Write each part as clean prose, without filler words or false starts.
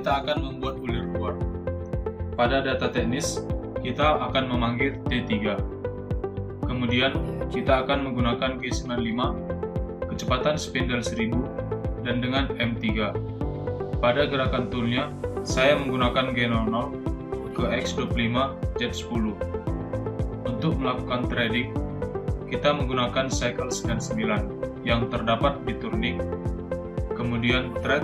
kita akan membuat ulir luar. Pada data teknis, kita akan memanggil T3. Kemudian, kita akan menggunakan G95, kecepatan spindle 1000, dan dengan M3. Pada gerakan toolnya, saya menggunakan G00 ke X25 Z10. Untuk melakukan threading, kita menggunakan cycle scan 9 yang terdapat di turning, kemudian thread,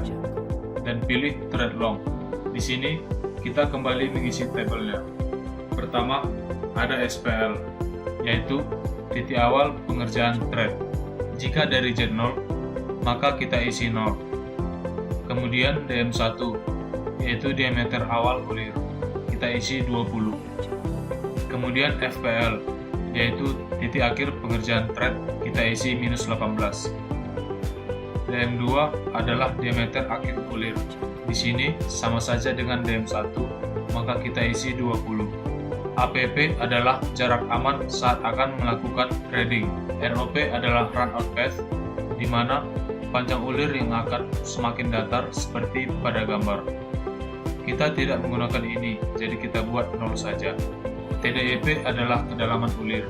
dan pilih thread long. Di sini, kita kembali mengisi tabelnya. Pertama, ada SPL, yaitu titik awal pengerjaan thread. Jika dari Z0, maka kita isi 0. Kemudian DM1, yaitu diameter awal ulir, kita isi 20. Kemudian FPL, yaitu titik akhir pengerjaan thread, kita isi minus 18. DM2 adalah diameter akhir ulir. Di sini sama saja dengan DM1, maka kita isi 20. APP adalah jarak aman saat akan melakukan threading. ROP adalah run out path, di mana panjang ulir yang akan semakin datar seperti pada gambar. Kita tidak menggunakan ini, jadi kita buat 0 saja. TDEP adalah kedalaman ulir.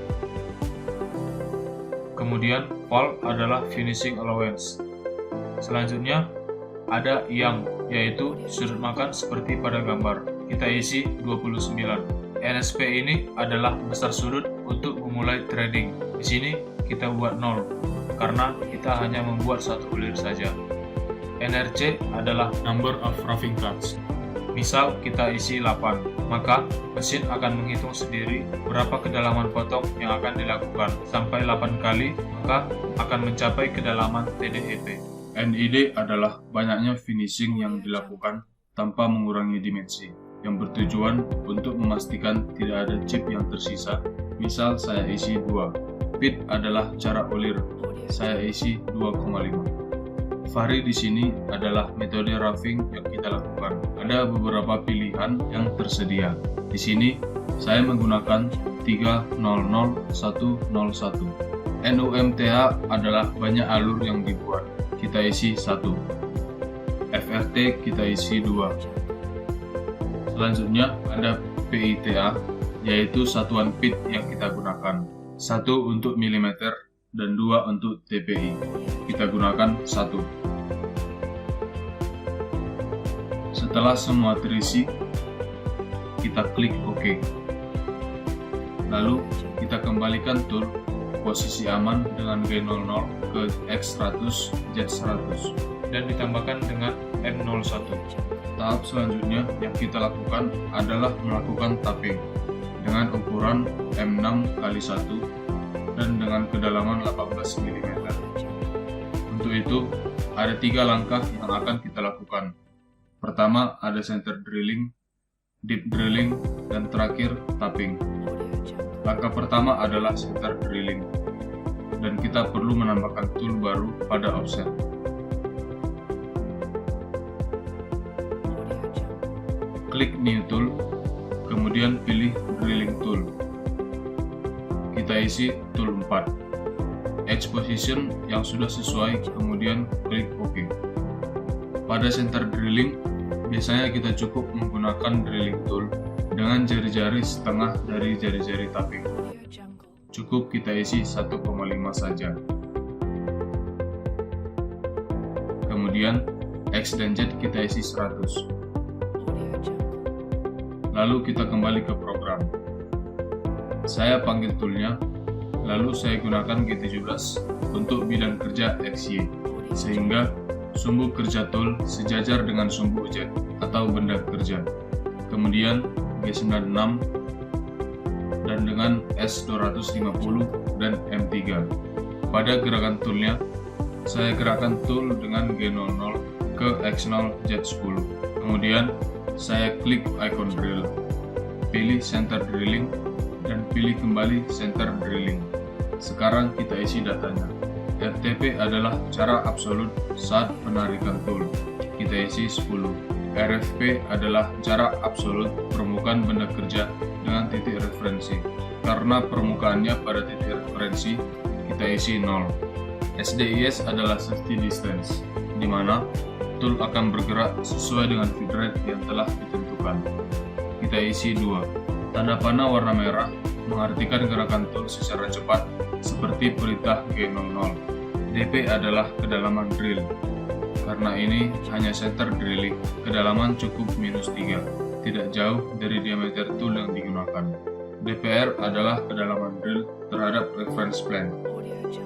Kemudian FAL adalah finishing allowance. Selanjutnya ada yang, yaitu sudut makan seperti pada gambar. Kita isi 29. NSP ini adalah besar sudut untuk memulai threading. Di sini kita buat 0 karena kita hanya membuat satu ulir saja. NRC adalah number of roughing cuts. Misal kita isi 8, maka mesin akan menghitung sendiri berapa kedalaman potong yang akan dilakukan. Sampai 8 kali, maka akan mencapai kedalaman TDEP. NID adalah banyaknya finishing yang dilakukan tanpa mengurangi dimensi, yang bertujuan untuk memastikan tidak ada chip yang tersisa. Misal saya isi 2. Pitch adalah jarak ulir, saya isi 2,5. Vari di sini adalah metode roughing yang kita lakukan. Ada beberapa pilihan yang tersedia. Di sini saya menggunakan 300-101. NUMTH adalah banyak alur yang dibuat. Kita isi 1. FRT kita isi 2. Selanjutnya ada PITA, yaitu satuan pitch yang kita gunakan. 1 untuk milimeter dan 2 untuk TPI. Kita gunakan 1. Setelah semua terisi, kita klik OK. Lalu kita kembalikan tool posisi aman dengan G00 ke X100 Z100 dan ditambahkan dengan M01. Tahap selanjutnya yang kita lakukan adalah melakukan tapping dengan ukuran M6x1 dan dengan kedalaman 18 mm. Untuk itu, ada 3 langkah yang akan kita lakukan. Pertama, ada center drilling, deep drilling, dan terakhir tapping. Langkah pertama adalah center drilling, dan kita perlu menambahkan tool baru pada offset. Klik New Tool, kemudian pilih Drilling Tool. Kita isi tool 4. Edge position yang sudah sesuai, kemudian klik OK. Pada center drilling, biasanya kita cukup menggunakan drilling tool dengan jari-jari setengah dari jari-jari tapping. Cukup kita isi 1,5 saja. Kemudian X dan Z kita isi 100. Lalu kita kembali ke program. Saya panggil toolnya, lalu saya gunakan G17 untuk bidang kerja XY, sehingga sumbu kerja tool sejajar dengan sumbu Z atau benda kerja. Kemudian G96 dan dengan S250 dan M3. Pada gerakan toolnya, saya gerakkan tool dengan G00 ke X0 Z10. Kemudian saya klik icon drill, pilih center drilling, dan pilih kembali center drilling. Sekarang kita isi datanya. RTP adalah cara absolut saat penarikan tool. Kita isi 10. RFP adalah jarak absolut permukaan benda kerja dengan titik referensi. Karena permukaannya pada titik referensi, kita isi 0. SDIS adalah safety distance, di mana tool akan bergerak sesuai dengan feed rate yang telah ditentukan. Kita isi 2. Tanda panah warna merah mengartikan gerakan tool secara cepat seperti perintah G00. DP adalah kedalaman drill. Karena ini hanya center drilling, kedalaman cukup -3, tidak jauh dari diameter tool yang digunakan. DPR adalah kedalaman drill terhadap reference plane.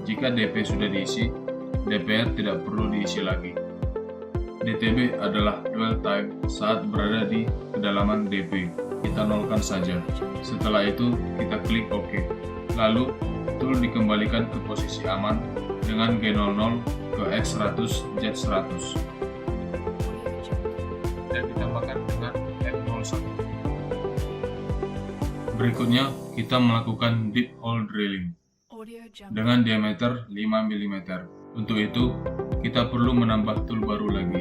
Jika DP sudah diisi, DPR tidak perlu diisi lagi. DTB adalah dwell time saat berada di kedalaman DP. Kita nolkan saja. Setelah itu, kita klik OK. Lalu, tool dikembalikan ke posisi aman dengan G00 ke X100 Z100 dan ditambahkan dengan F01. Berikutnya, kita melakukan deep hole drilling dengan diameter 5 mm. Untuk itu, kita perlu menambah tool baru lagi.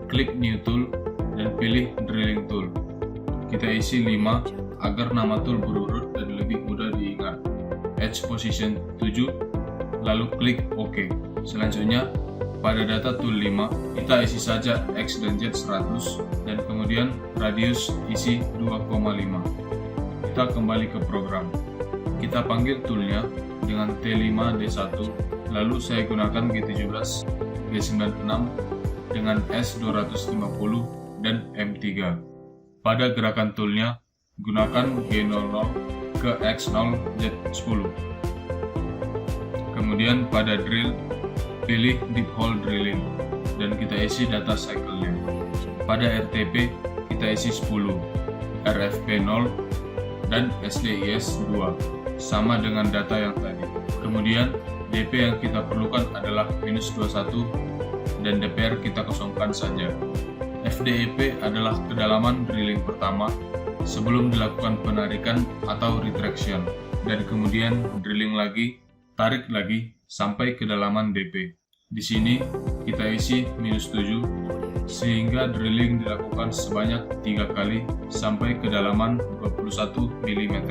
Klik New Tool dan pilih Drilling Tool. Kita isi 5 agar nama tool berurut dan lebih mudah diingat. Edge Position 7, lalu klik OK. Selanjutnya, pada data tool 5, kita isi saja X dan Z 100 dan kemudian radius isi 2,5. Kita kembali ke program. Kita panggil toolnya dengan T5D1, lalu saya gunakan G17, G96 dengan S250 dan M3. Pada gerakan toolnya, gunakan G00 ke X0 Z10. Kemudian pada drill, pilih Deep Hole Drilling dan kita isi data cycle-nya. Pada RTP, kita isi 10, RFP 0, dan SDIS 2, sama dengan data yang tadi. Kemudian, DP yang kita perlukan adalah -21 dan DPR kita kosongkan saja. FDEP adalah kedalaman drilling pertama sebelum dilakukan penarikan atau retraction, dan kemudian drilling lagi, tarik lagi, sampai kedalaman DP. Di sini kita isi -7 sehingga drilling dilakukan sebanyak 3 kali sampai kedalaman 21 mm.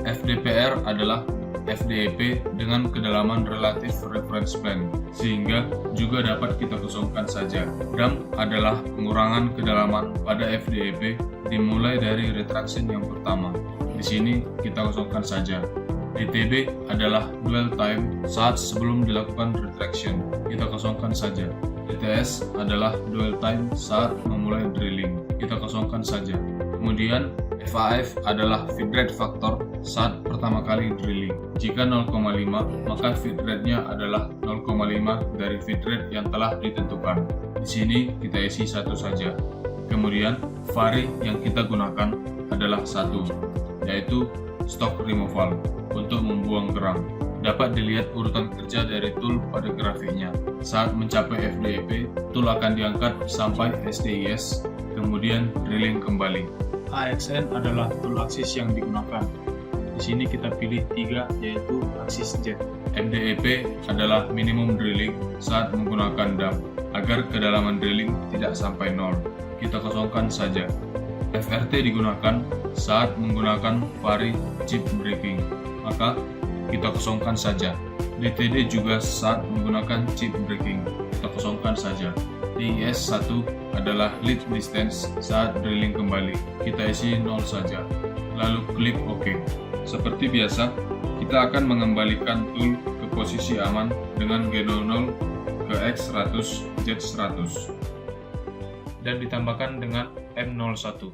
FDPR adalah FDEP dengan kedalaman relatif reference plane, sehingga juga dapat kita kosongkan saja. Dump adalah pengurangan kedalaman pada FDEP dimulai dari retraction yang pertama. Di sini kita kosongkan saja. DTB adalah dwell time saat sebelum dilakukan retraction. Kita kosongkan saja. DTS adalah dwell time saat memulai drilling. Kita kosongkan saja. Kemudian FAF adalah feed rate factor saat pertama kali drilling. Jika 0,5, maka feed rate-nya adalah 0,5 dari feed rate yang telah ditentukan. Di sini kita isi 1 saja. Kemudian vari yang kita gunakan adalah 1, yaitu stock removal untuk membuang kerang. Dapat dilihat urutan kerja dari tool pada grafiknya. Saat mencapai FDEP, tool akan diangkat sampai SDIS, kemudian drilling kembali. AXN adalah tool aksis yang digunakan. Di sini kita pilih 3, yaitu aksis Z. MDEP adalah minimum drilling saat menggunakan dump, agar kedalaman drilling tidak sampai 0. Kita kosongkan saja. FRT digunakan saat menggunakan vari chip breaking, maka kita kosongkan saja. DTD juga saat menggunakan chip breaking, kita kosongkan saja. DIS 1 adalah lead distance saat drilling kembali, kita isi 0 saja, lalu klik OK. Seperti biasa, kita akan mengembalikan tool ke posisi aman dengan G00 ke X100 Z100 dan ditambahkan dengan M01.